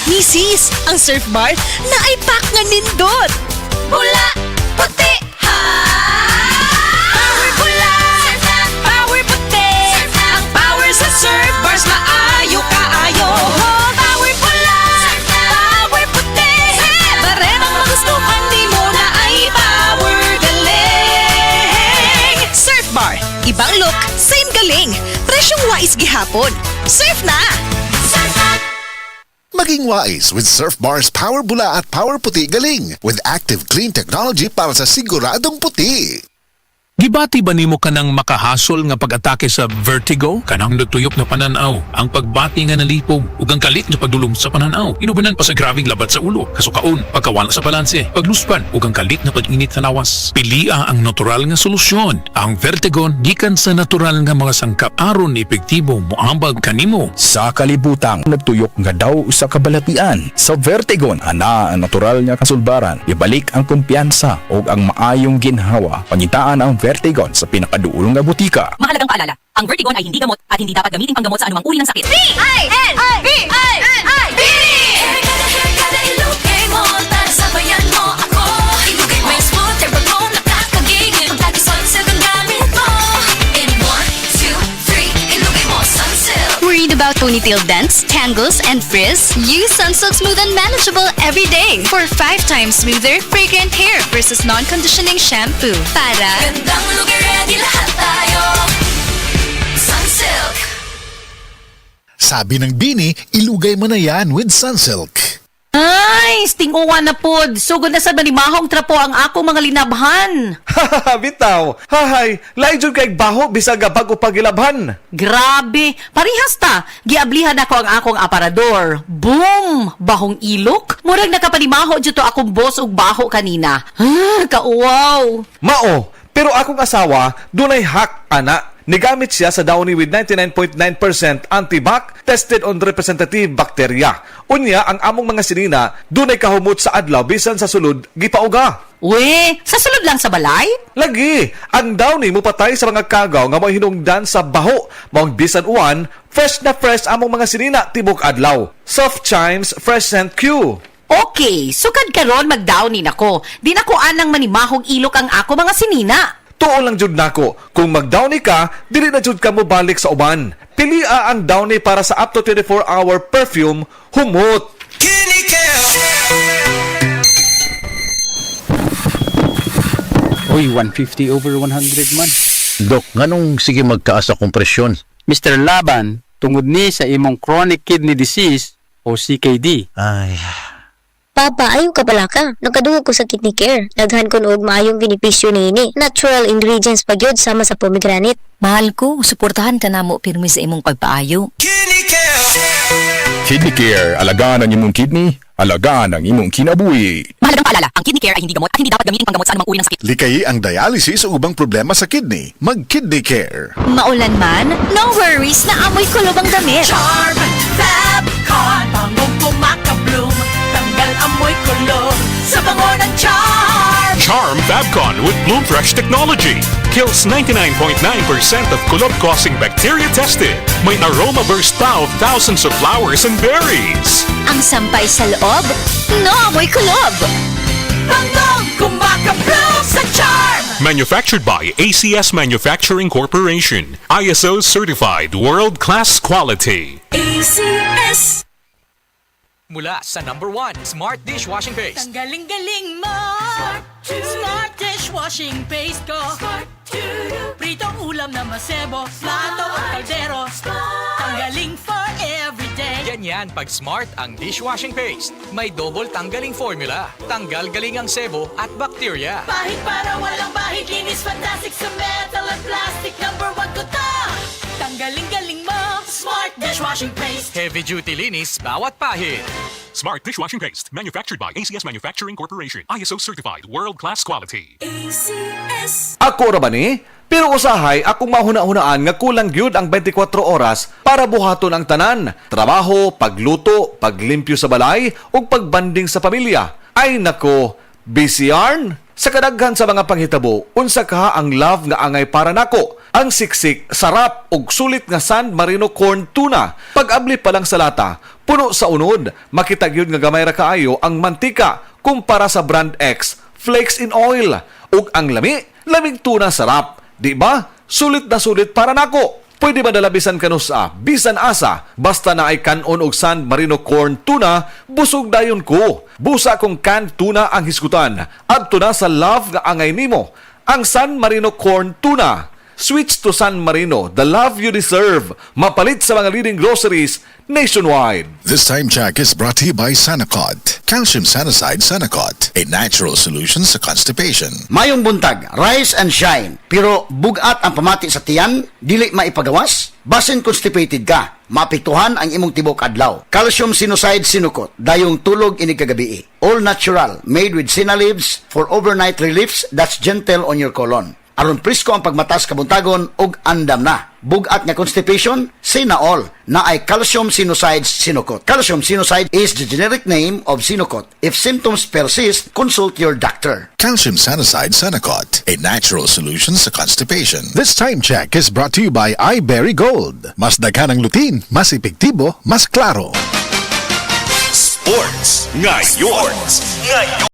Misis, ang Surf Bar na ay pack nga nindot. Pula, puti, ha! Power pula, power puti. Ang power sa Surf Bars maayo kaayo. Power pula, power puti. Baremang magustuhan di mo na ay power galing. Surf Bar, ibang look, same galing. Presyong wais gihapon. Surf na! Surf na! Maging wise with Surf Bar's Power Bula at Power Puti Galing with active clean technology para sa siguradong puti. Gibati ba nimo kanang makahasol nga pag-atake sa vertigo? Kanang nagtuyok na pananaw, ang pagbati nga nalipog, ug ang kalit nga pagdulom sa pananaw. Inubanan pa sa grabing labat sa ulo, kasukaon, pagkawala sa balanse, pagluspan, ug ang kalit na pag-init sa nawas. Pilia ang natural nga solusyon. Ang vertigo gikan sa natural nga mga sangkap aron epektibo moambag kanimo. Sa kalibutang nagtuyok nga daw sa kabalatian sa Vertigon ana ang natural nga kasulbaran ibalik ang kumpiyansa ug ang maayong ginhawa pangitaan ang Vertigon sa pinakaduolong nga butika. Mahalagang paalala, ang Vertigon ay hindi gamot at hindi dapat gamitin panggamot sa anumang uri ng sakit. B-I-N-I-V-I-N-I-V Haircut ilugay mo para sabayan mo ako. Ilugay mo yung smooth, turbo mo, nakakagigil. Pagkati Sunsilk ang gamit mo. In 1, 2, 3, ilugay mo Sunsilk. Worried about ponytail dents, tangles, and frizz? Use Sunsilk Smooth and Manageable every day for 5 times smoother, fragrant hair versus non-conditioning shampoo. Para Gandang lugar, ready lahat tayo. Sunsilk. Sabi ng Bini, ilugay mo na yan with Sunsilk. Ay, stinguan na pod. Sugod na sa manimahong trapo ang akong mga linabhan. Bitaw, hahay, lain kay baho bisag bago pagilabhan. Grabe, parihas ta. Giablihan ako ang akong aparador. Boom! Bahong ilok. Murag nakapanimaho dito akong boss ug baho kanina. Kauwaw. Mao, pero akong asawa, dunay hack, ana. Nigamit siya sa Downy with 99.9% antibac tested on representative bacteria. Unya, ang among mga sinina, dunay kahumot sa adlaw bisan sa sulod, gipauga. We, sa sulod lang sa balay? Lagi, ang Downy mo patay sa mga kagaw nga may hinungdan sa baho. Maong bisan uwan, fresh na fresh among mga sinina tibok adlaw. Soft Chimes Fresh Scent Q. Okay, sukad karon magdownin ako. Di na ko anang manimahong ilok ang ako mga sinina. Tuo lang jud nako, kung mag-Downy ka, dili na jud ka mo balik sa uban. Pilia ang Downy para sa up to 24-hour perfume, humot. Uy, 150 over 100 man. Dok, nganong sige magtaas sa kompresyon? Mr. Laban, tungod ni sa imong chronic kidney disease o CKD. Ay, Papa, ayaw ka pala ka. Nagkadungog ko sa kidney care. Daghan ko og maayong benepisyo niini. Natural ingredients pa gyud sama sa pomegranate. Mahal ko, suportahan ka na mo pirmi sa imong pagpaayo. Kidney Care, alagaan ang imong kidney, alagaan ang imong kinabuhi. Mahalagang paalala, ang kidney care ay hindi gamot at hindi dapat gamitin panggamot sa anumang uri ng sakit. Likayi ang dialysis o ubang problema sa kidney. Mag-Kidney Care. maulan man, no worries na amoy kulob ang damit. Charm Fabcon, bangong kumaka-bloom. Tanggal amoy kulog sa bango ng Charm. Charm Fabcon with Bloom Fresh technology kills 99.9% of kulob-causing bacteria tested. May aroma burst pa of thousands of flowers and berries. Ang sampay sa loob, no amoy kulob. Bangong kumaka-bloom sa Charm. Manufactured by ACS Manufacturing Corporation. ISO certified world-class quality. ACS. Mula sa #1 Smart Dishwashing Paste. Ang galing-galing mo. Smart dishwashing paste ko. Pritong ulam na masebo. Plato at kaldero. Tanggaling for everyday. Ganyan pag Smart ang dishwashing paste. May double tanggaling formula. Tanggal galing ang sebo at bakterya. Bahid para walang bahid. Linis fantastic sa metal at plastic. #1 ko to. Tanggaling-galing mo. Smart dishwashing paste. Heavy duty linis bawat pahid. Smart Dishwashing Paste. Manufactured by ACS Manufacturing Corporation. ISO certified world-class quality. ACS. Ako ra ba ni? Pero usahay, akong mahuna-hunaan nga kulang gyud ang 24 oras para buhaton ang tanan. Trabaho, pagluto, paglimpyo sa balay, ug pagbanding sa pamilya. Ay nako, busy yarn? Sa kadaghan sa mga panghitabo, unsa ka ang love nga angay para nako? Ang siksik, sarap ug sulit nga San Marino corn tuna. Pag-abli pa lang sa lata, Puno sa unod, makita gyud nga gamay ra kaayo ang mantika kumpara sa brand X, flakes in oil. Ug ang lamig tuna sarap. Di ba? Sulit na sulit para nako. Pwede ba dalabisan kano sa bisan asa, basta na ay kanon og San Marino corn tuna, busog dayon ko. Busa kong canned tuna ang hisgutan. Adto na sa love nga angay nimo, ang San Marino corn tuna. Switch to San Marino, the love you deserve. Mapalit sa mga leading groceries nationwide. This time check is brought to you by Sanacot. Calcium Sanacide Sanacot, a natural solution sa constipation. Mayong buntag, rise and shine. Pero bugat ang pamati sa tiyan, dili maipagawas? Basin constipated ka, mapituhan ang imong tibok adlaw. Calcium Sinucide Sinukot, dayong tulog inig kagabi. All natural, made with sina leaves for overnight reliefs that's gentle on your colon. Aron presko ang pagmatas kabuntagon og andam na. Bugat nga constipation, Sinaol, na ay Calcium Sinucide Sinukot. Calcium Sinucide is the generic name of Sinukot. If symptoms persist, consult your doctor. Calcium Sanacide Sanacot, a natural solution sa constipation. This time check is brought to you by iBerry Gold. Mas daghan ang lutin, mas epektibo, mas klaro. Sports ngayon.